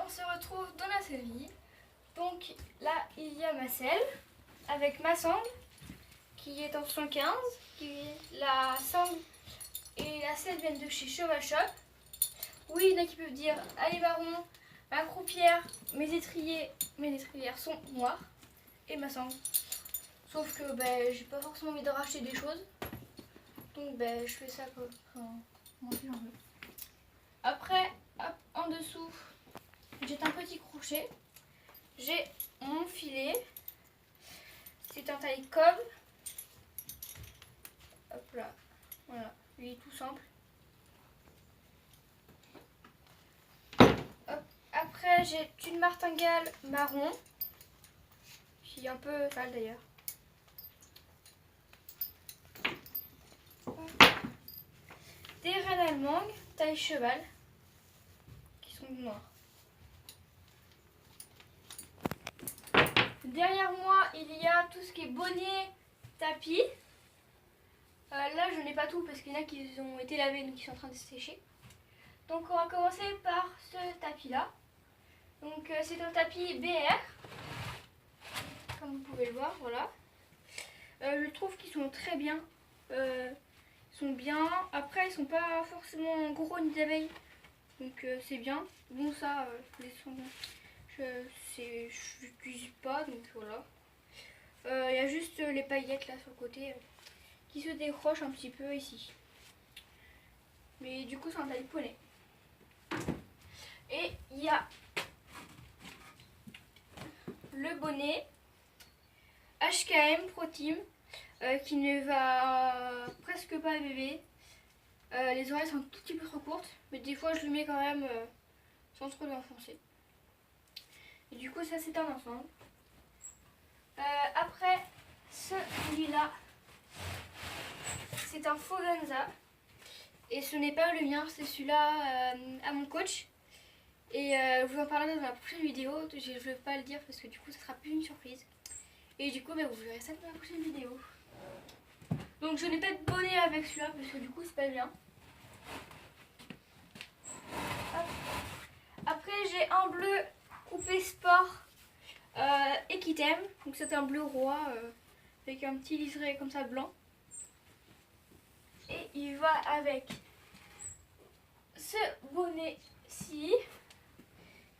on se retrouve dans la série. Donc là, il y a ma selle avec ma sangle qui est en 75, la sangle et la selle viennent de chez Cheval Shop. Oui, il y en a qui peuvent dire allez Baron, ma croupière, mes étrières sont noires et ma sangle. Sauf que j'ai pas forcément envie de racheter des choses. Donc je fais ça comme j'en veux. Après, hop, en dessous, j'ai un petit crochet. J'ai mon filet. C'est un taille cob. Hop là. Voilà. Il est tout simple. Hop. Après, j'ai une martingale marron. Qui est un peu sale d'ailleurs. Des rennes allemandes, taille cheval. Qui sont noirs. Derrière moi, il y a tout ce qui est bonnet, tapis. Là, je n'ai pas tout parce qu'il y en a qui ont été lavés donc qui sont en train de sécher. Donc, on va commencer par ce tapis-là. Donc, c'est un tapis BR. Comme vous pouvez le voir, voilà. Je trouve qu'ils sont très bien. Ils sont bien. Après, ils sont pas forcément gros ni d'abeilles. Donc, c'est bien. Bon, ça, les sons... je n'utilise pas, donc voilà. Il y a juste les paillettes là sur le côté qui se décrochent un petit peu ici. Mais du coup, c'est un taille poney. Et il y a le bonnet HKM Pro Team qui ne va presque pas à bébé. Les oreilles sont un tout petit peu trop courtes, mais des fois je le mets quand même sans trop l'enfoncer. Et du coup, ça c'est un ensemble. Après, celui-là, c'est un Foganza. Et ce n'est pas le mien, c'est celui-là à mon coach. Et je vous en parlerai dans la prochaine vidéo. Je ne veux pas le dire parce que du coup, ça sera plus une surprise. Et du coup, vous verrez ça dans la prochaine vidéo. Donc, je n'ai pas de bonnet avec celui-là parce que du coup, c'est pas bien. Après, j'ai un bleu coupé sport Equitem. Donc, c'est un bleu roi avec un petit liseré comme ça blanc. Et il va avec ce bonnet-ci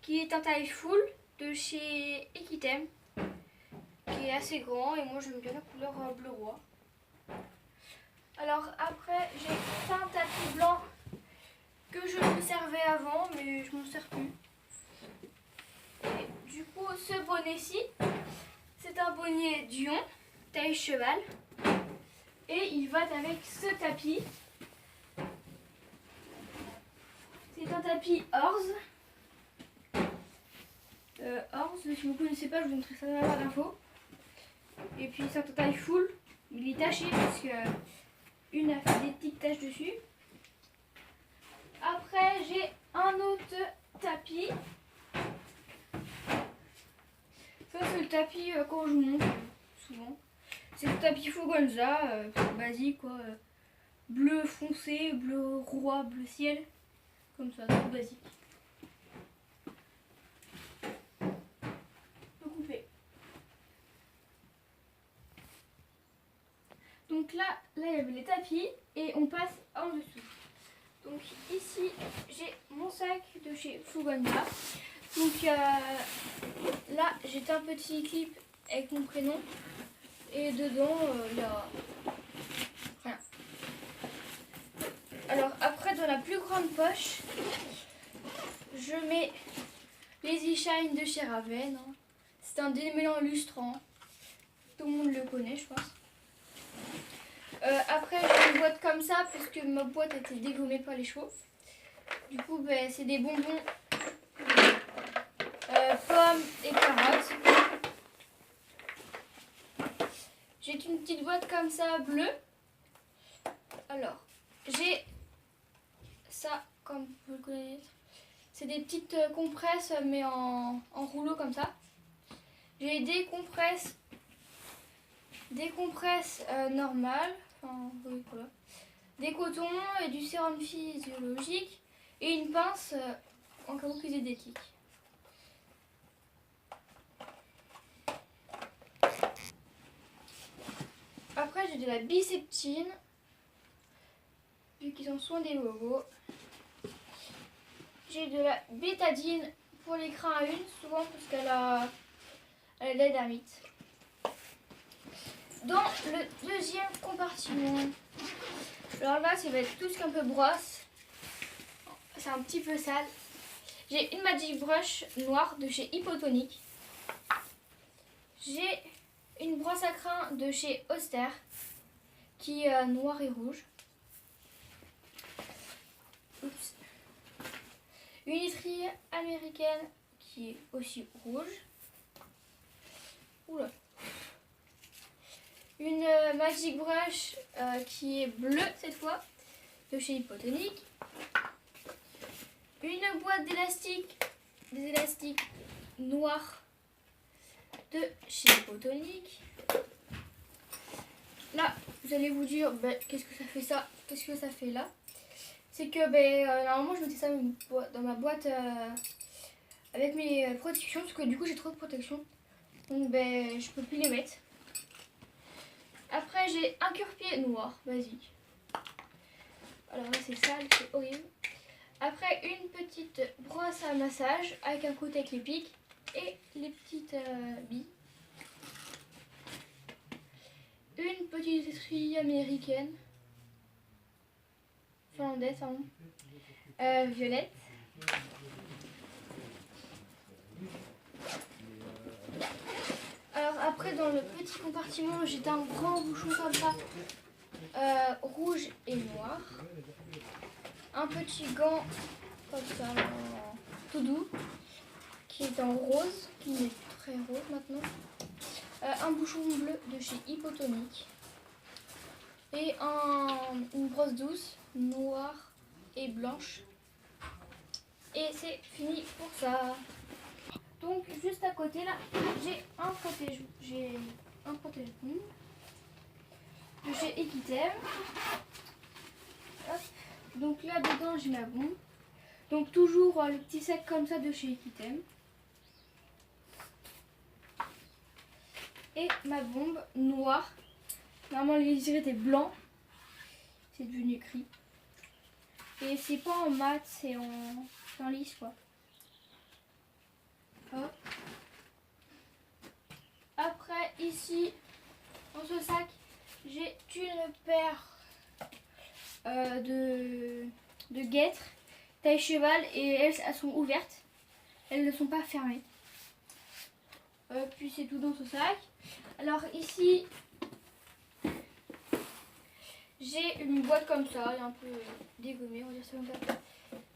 qui est un taille full de chez Equitem, qui est assez grand et moi j'aime bien la couleur bleu roi. Alors après j'ai un tapis blanc que je me servais avant mais je m'en sers plus. Et du coup ce bonnet-ci c'est un bonnet Dion taille cheval et il va avec ce tapis. C'est un tapis Orz. Orz, si vous ne connaissez pas, je vous montrerai ça dans la barre d'infos. Et puis c'est un taille full. Il est taché parce que une a fait des petites taches dessus. Après j'ai un autre tapis. Ça c'est le tapis quand je monte souvent. C'est le tapis Foganza, basique quoi. Bleu foncé, bleu roi, bleu ciel. Comme ça, tout basique. Donc là, il y avait les tapis et on passe en dessous. Donc ici, j'ai mon sac de chez Foganza. Donc là, j'ai un petit clip avec mon prénom. Et dedans, il y a rien. Alors après, dans la plus grande poche, je mets les E-Shine de chez Raven. Hein. C'est un démêlant lustrant. Tout le monde le connaît, je pense. Après j'ai une boîte comme ça parce que ma boîte a été dégommée par les chevaux. Du coup c'est des bonbons pommes et carottes. J'ai une petite boîte comme ça bleue. Alors j'ai ça comme vous pouvez le connaître. C'est des petites compresses mais en rouleau comme ça. J'ai des compresses normales. Enfin, oui, voilà. Des cotons et du sérum physiologique et une pince en cas où qu'ils aient des tiques. Après, j'ai de la biceptine, vu qu'ils en sont des logos. J'ai de la bétadine pour l'écran à une, souvent parce elle a de la dermite. Dans le deuxième compartiment, alors là, ça va être tout ce qu'un peu brosse. C'est un petit peu sale. J'ai une Magic Brush noire de chez Hypotonic. J'ai une brosse à crin de chez Auster qui est noire et rouge. Oups. Une étrier américaine qui est aussi rouge. Oula. Une Magic Brush qui est bleue cette fois de chez Hypotonic. Une boîte d'élastiques, des élastiques noirs de chez Hypotonic. Là, vous allez vous dire, qu'est-ce que ça fait ça? Qu'est-ce que ça fait là? C'est que normalement je mettais ça dans ma boîte avec mes protections, parce que du coup j'ai trop de protections. Donc je peux plus les mettre. Après j'ai un cure-pied noir, basique. Alors là c'est sale, c'est horrible. Après une petite brosse à massage avec un côté avec les pics et les petites billes. Une petite étrie américaine. Finlandaise, pardon. Violette. Alors après dans le petit compartiment j'ai un grand bouchon comme ça, rouge et noir. Un petit gant comme ça, tout doux, qui est en rose, qui est très rose maintenant. Un bouchon bleu de chez Hypotonic. Et une brosse douce, noire et blanche. Et c'est fini pour ça. Donc juste à côté là, j'ai un protège-ongle de chez Equitem. Hop. Donc là dedans j'ai ma bombe. Donc toujours le petit sac comme ça de chez Equitem. Et ma bombe noire. Normalement les yeux étaient blancs. C'est devenu gris. Et c'est pas en mat, c'est en lisse quoi. Hop. Après ici, dans ce sac, j'ai une paire de guêtres taille cheval et elles sont ouvertes. Elles ne sont pas fermées. Puis c'est tout dans ce sac. Alors ici, j'ai une boîte comme ça, un peu dégommée, on va dire ça comme ça,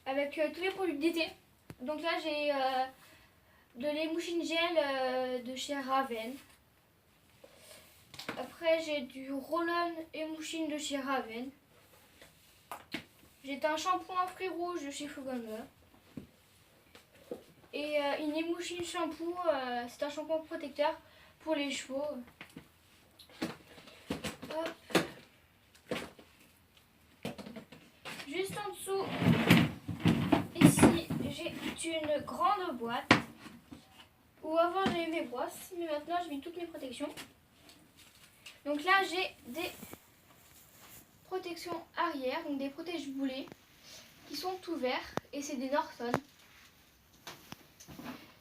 avec tous les produits d'été. Donc là j'ai de l'émouchine gel de chez Raven. Après j'ai du roll-on émouchine de chez Raven. J'ai un shampoing fruits rouges de chez Fogonda. Et une émouchine shampoo, c'est un shampoing protecteur pour les chevaux. Hop. Juste en dessous, ici, j'ai une grande boîte où avant j'avais mes brosses, mais maintenant j'ai mis toutes mes protections. Donc là, j'ai des protections arrière, donc des protège-boulets qui sont tout verts et c'est des Norton.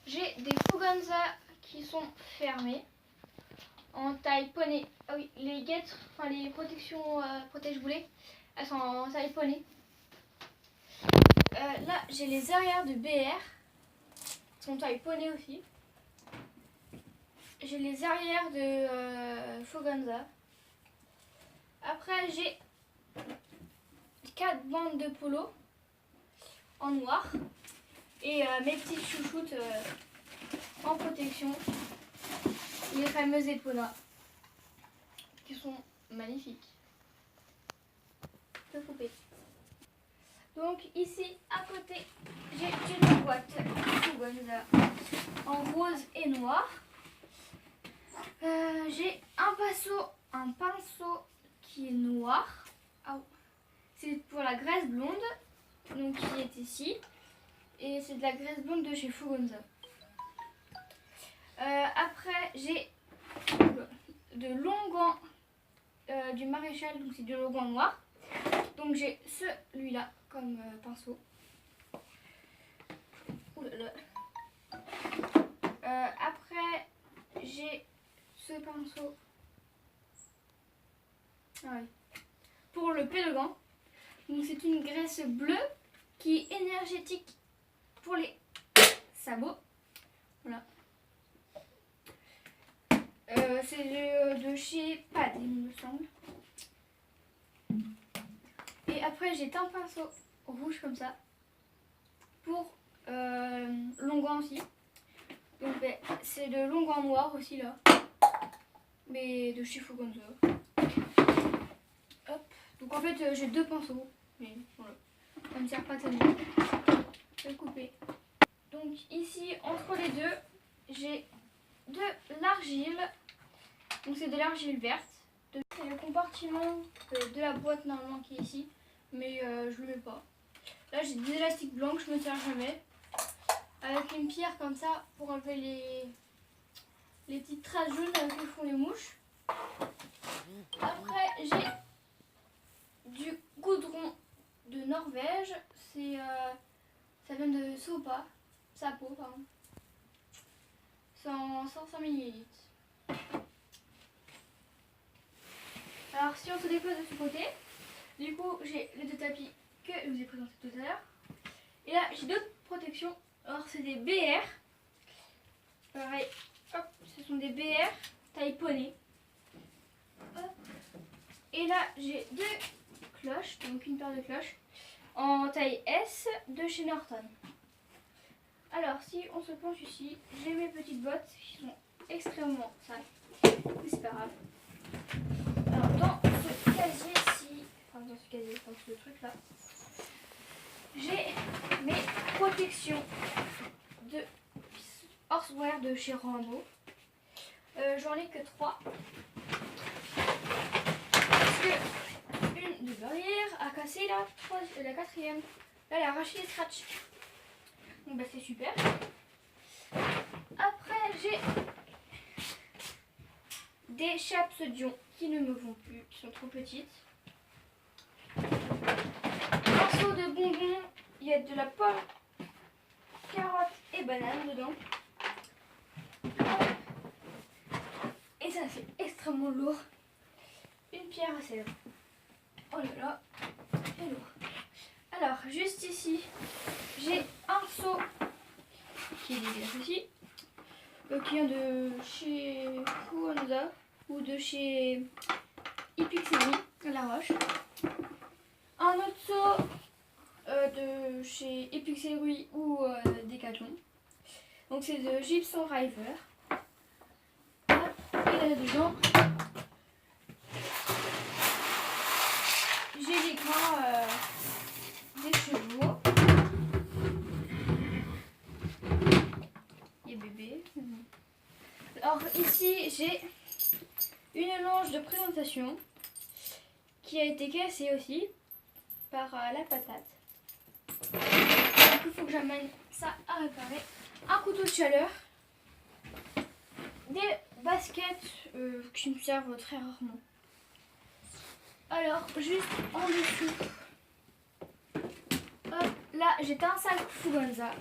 J'ai des Fuganza qui sont fermés en taille poney. Ah oui, les guêtres, enfin les protections protège-boulets, elles sont en taille poney. Là, j'ai les arrières de BR, qui sont taille poney aussi. J'ai les arrières de Fuganza. Après, j'ai 4 bandes de polo en noir et mes petites chouchoutes en protection, les fameuses Epona qui sont magnifiques de poupée. Donc ici à côté j'ai une boîte Fuganza en rose et noir. J'ai un pinceau qui est noir. C'est pour la graisse blonde, donc qui est ici. Et c'est de la graisse blonde de chez Fuganza. Après j'ai de longs gants du maréchal, donc c'est du logo noir. Donc j'ai celui-là comme pinceau. Ouh là là. Après j'ai ce pinceau pour le P de gant. Donc c'est une graisse bleue qui est énergétique pour les sabots. Voilà. C'est de chez Pad, il me semble. Et après j'ai un pinceau rouge comme ça pour l'onguent aussi. Donc c'est de l'onguent noir aussi là, mais de chez Fugonza. Hop. Donc en fait j'ai deux pinceaux, mais voilà, ça me sert pas tellement. Je vais le couper. Donc ici entre les deux j'ai de l'argile. Donc c'est de l'argile verte. C'est le compartiment de la boîte normalement qui est ici, mais je le mets pas. Là j'ai des élastiques blancs que je me sers jamais, avec une pierre comme ça pour enlever les petites traces jaunes que font les mouches. Après j'ai du goudron de Norvège, c'est ça vient de Sapo pardon. 105 ml. Alors si on se dépose de ce côté, du coup j'ai les deux tapis que je vous ai présentés tout à l'heure. Et là j'ai d'autres protections. Alors c'est des BR. Pareil, hop, ce sont des BR taille poney. Hop. Et là j'ai deux cloches, donc une paire de cloches en taille S de chez Norton. Alors si on se penche ici, j'ai mes petites bottes qui sont extrêmement sales, mais c'est pas grave. Alors dans ce casier-ci, enfin dans ce casier, dans ce truc là, j'ai mes protections de Horseware de chez Rambo. J'en ai que 3. Parce que une de barrière a cassé la quatrième. Là elle a arraché les scratchs. Donc bah c'est super. Après j'ai des chapes Dion qui ne me vont plus, qui sont trop petites. Un seau de bonbons, il y a de la pomme, carotte et banane dedans. Et ça c'est extrêmement lourd. Une pierre à sève. Oh là là, c'est lourd. Alors juste ici, j'ai un seau qui est dégueulasse aussi, qui vient de chez Fugonza ou de chez Epixerie à La Roche. Un autre seau de chez Epixerie ou Decathlon. Donc c'est de Gibson River. Et là-dedans, j'ai les grains des chevaux. Et bébé. Alors ici j'ai une longe de présentation qui a été cassée aussi par la patate. Donc il faut que j'amène ça à réparer. Un couteau de chaleur. Des baskets qui me servent très rarement. Alors juste en dessous, hop, là j'ai un sac Fugonza.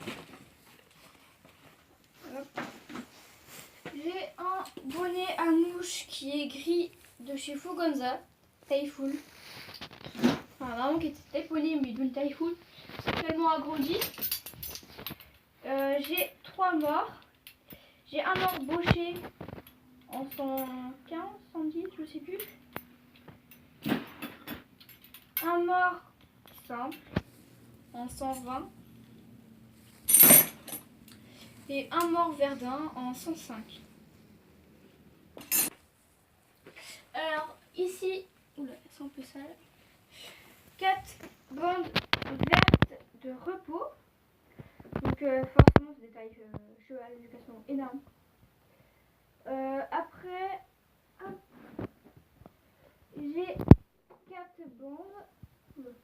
J'ai un bonnet à mouche qui est gris de chez Fugonza, taille full. Enfin vraiment qui était taille poney mais d'une taille full, tellement agrandi. J'ai 3 morts. J'ai un mort bauché en 115, 110, je sais plus. Un mort simple en 120. Et un mort verdun en 105. Alors ici, oula, c'est un peu sale. 4 bandes vertes de repos. Donc forcément c'est des tailles cheval d'éducation énormes. Après, hop, j'ai 4 bandes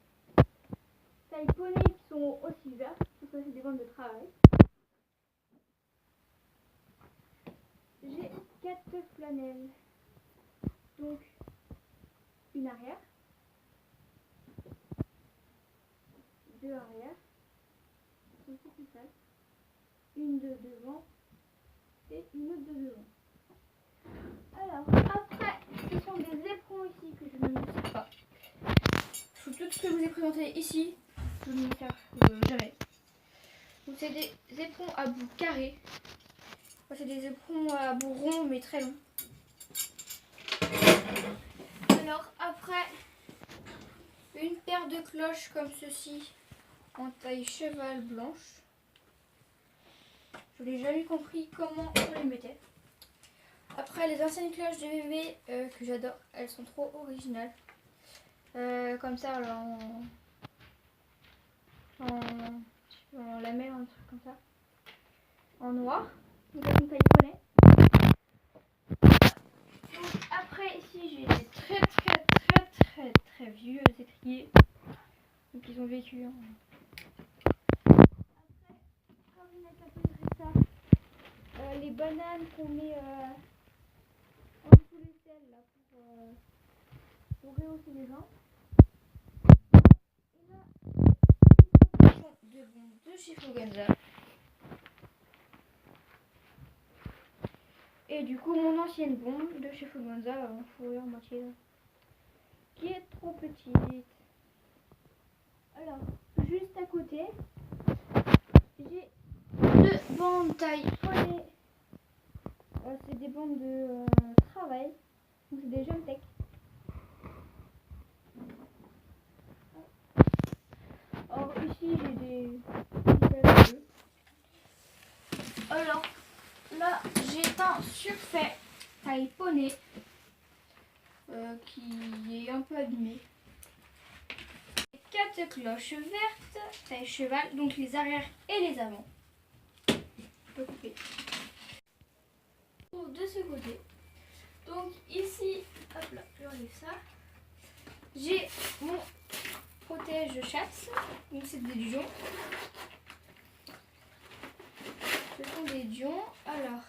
taille poney qui sont aussi vertes. Tout ça c'est des bandes de travail. J'ai 4 flanelles. Donc une arrière, deux arrière, aussi tout seul, une de devant et une autre de devant. Alors après, ce sont des éperons ici que je ne me sers pas. Tout ce que je vous ai présenté ici, je ne me sers jamais. Donc c'est des éperons à bout carré. C'est des éperons à bout rond mais très long. Alors après, une paire de cloches comme ceci en taille cheval blanche. Je n'ai jamais compris comment on les mettait. Après les anciennes cloches de bébé que j'adore, elles sont trop originales. Comme ça alors, en lamelle, un truc comme ça. En noir. Donc elles sont taille poney. Donc après ici j'ai des très vieux étriers. Donc ils ont vécu. Après, comme une capote ça, les bananes qu'on met en dessous les selles là pour rehausser les gens. Et là, de bombes de chez Fuganza. Et du coup mon ancienne bombe de chez Fuganza en fourrure moitié là, qui est trop petite. Alors juste à côté j'ai deux bandes taille poney. C'est des bandes de travail, donc c'est des jeunes tech. Alors ici j'ai des bleus. Alors là j'ai un surfait taille poney qui est un peu abîmé. 4 cloches vertes taille cheval, donc les arrières et les avants. Je peux couper. De ce côté. Donc ici, hop là, je relève ça. J'ai mon protège chasse, donc c'est des dions. Ce sont des dions. Alors,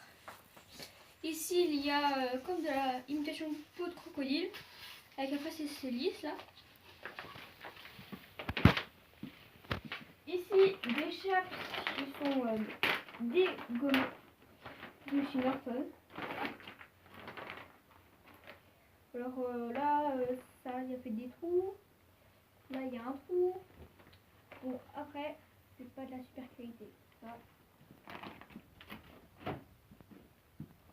ici il y a comme de la imitation peau de crocodile, avec un face lisse là. Ici, des chaps qui sont dégommés de chez Norton. Alors là, ça, il a fait des trous. Là, il y a un trou. Bon, après, c'est pas de la super qualité. Ça.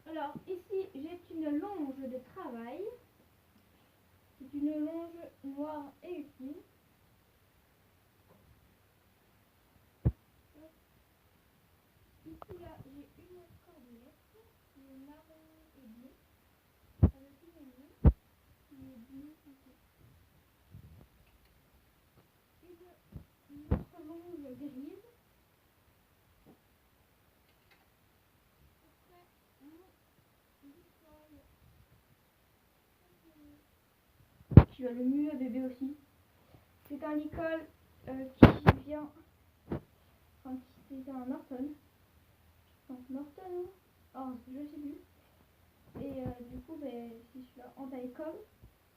Alors, ici, j'ai une longe de travail. C'est une longe noire et utile. Ici, là, j'ai une cordelette qui est marron et bleu. Avec une aiguille qui est bleue foncé. Une autre longe grise. Après, mon licol qui a le mieux à bébé aussi. C'est un licol qui vient, enfin c'est un Norton. Donc Norton, oh, je sais plus. Et du coup, ben, c'est celui-là en taille com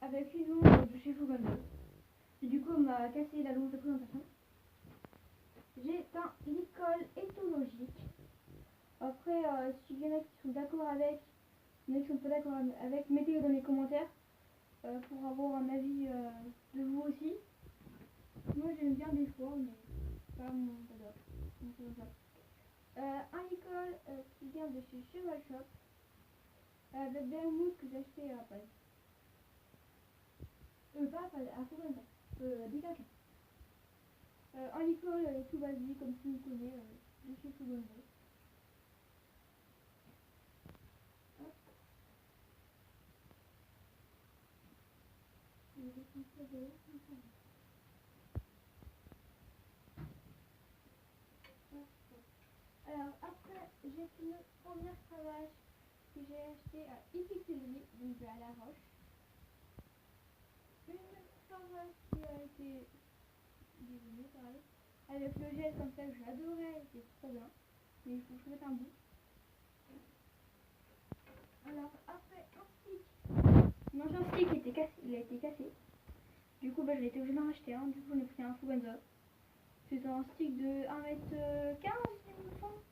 avec une longe de chez Fuganza. Et du coup, on m'a cassé la longe de présentation. J'ai un licol éthologique. Après, s'il y en a qui sont d'accord avec, il y en a qui sont pas d'accord avec, mettez-le dans les commentaires pour avoir un avis de vous aussi. Moi j'aime bien des fois, mais pas mon j'adore. Donc c'est comme ça. Un licol qui vient de chez Cheval Shop. Avec Bermude que j'ai acheté à Paz. Pas à Paz, à Fuganza. Décathlon. Un licol tout basique comme tu le connais de chez Fuganza. Hop. Alors après j'ai une première cravache que j'ai achetée à Épicurier, donc à La Roche. Une cravache qui a été désolée, pareil, avec le gel comme ça que j'adorais, c'est trop bien, mais il faut que je mette un bout. Alors après ensuite Mon ancien stick il a été cassé. Du coup, j'ai été obligée d'en racheter un. Du coup, j'en ai pris un Fuganza. C'est un stick de 1m15, il me semble.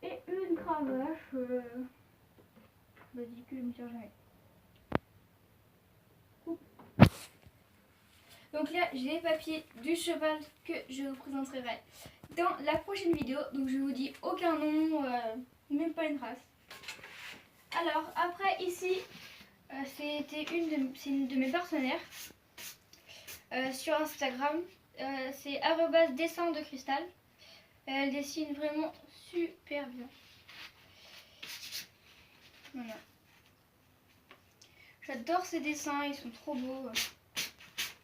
Et une cravache. Vas-y, que je me tire jamais. Oups. Donc là, j'ai les papiers du cheval que je vous présenterai dans la prochaine vidéo. Donc je vous dis aucun nom, même pas une race. Alors après ici, c'est une de mes partenaires sur Instagram. C'est @dessin de cristal. Elle dessine vraiment super bien. Voilà. J'adore ces dessins, ils sont trop beaux.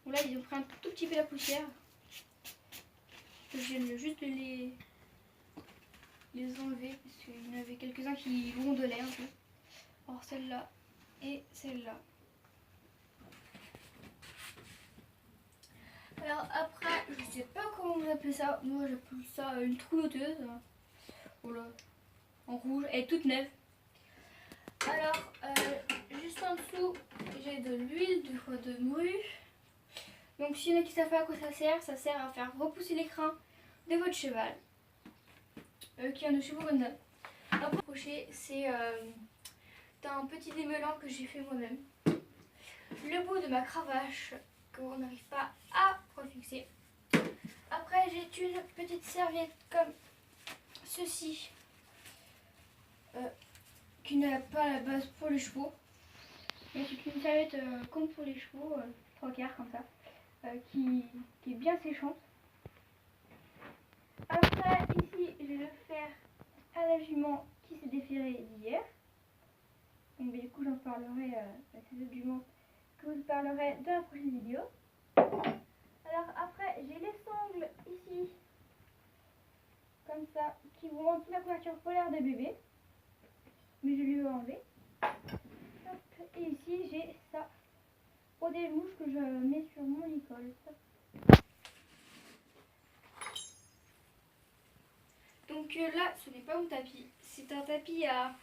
Bon, là, ils ont pris un tout petit peu la poussière. Je viens juste de les enlever parce qu'il y en avait quelques-uns qui rondelaient un peu. Alors celle-là et celle-là. Alors après, je sais pas comment vous appelez ça. Moi, j'appelle ça une trouilloteuse. Voilà. En rouge, elle est toute neuve. Alors, juste en dessous, j'ai de l'huile de morue. Donc, s'il y en a qui savent pas à quoi ça sert à faire repousser les crins de votre cheval. Qui vient de chez Fuganza. Après, le crochet, c'est un petit démêlant que j'ai fait moi-même. Le bout de ma cravache qu'on n'arrive pas à refixer. Après, j'ai une petite serviette comme ceci. Qui n'a pas la base pour les chevaux. Mais c'est une serviette comme pour les chevaux, 3/4 comme ça, qui est bien séchante. Après, ici, j'ai le fer à la jument qui s'est déféré d'hier. Donc, du coup, j'en parlerai, ces autres juments que je vous parlerai dans la prochaine vidéo. Alors, après, j'ai les sangles ici, comme ça, qui vont rendre la couverture polaire de bébé. Mais je lui ai enlevé. Hop. Et ici j'ai ça pour des mouches que je mets sur mon licol. Donc là, ce n'est pas mon tapis, c'est un tapis à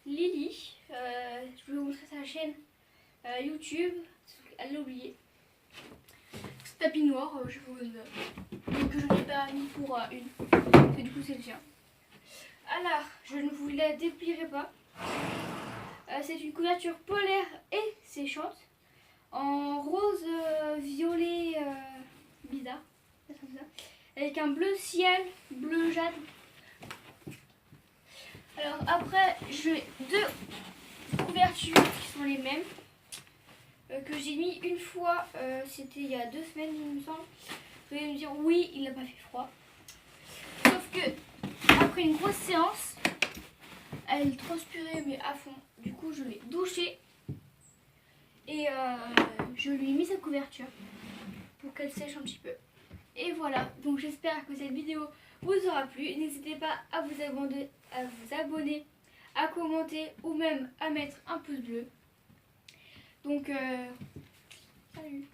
Lily. Je vais vous montrer sa chaîne YouTube. Elle l'a oublié. Ce tapis noir, je vous donc je n'ai pas mis pour une. Et du coup c'est le sien. Alors, je ne vous la déplierai pas. C'est une couverture polaire et séchante en rose violet bizarre, avec un bleu ciel, bleu jade. Alors après j'ai deux couvertures qui sont les mêmes que j'ai mis une fois, c'était il y a 2 semaines il me semble. Vous allez me dire oui, il n'a pas fait froid. Sauf que après une grosse séance, elle transpirait mais à fond. Du coup, je l'ai douchée et je lui ai mis sa couverture pour qu'elle sèche un petit peu. Et voilà, donc j'espère que cette vidéo vous aura plu. N'hésitez pas à vous abonner, à commenter ou même à mettre un pouce bleu. Donc, salut!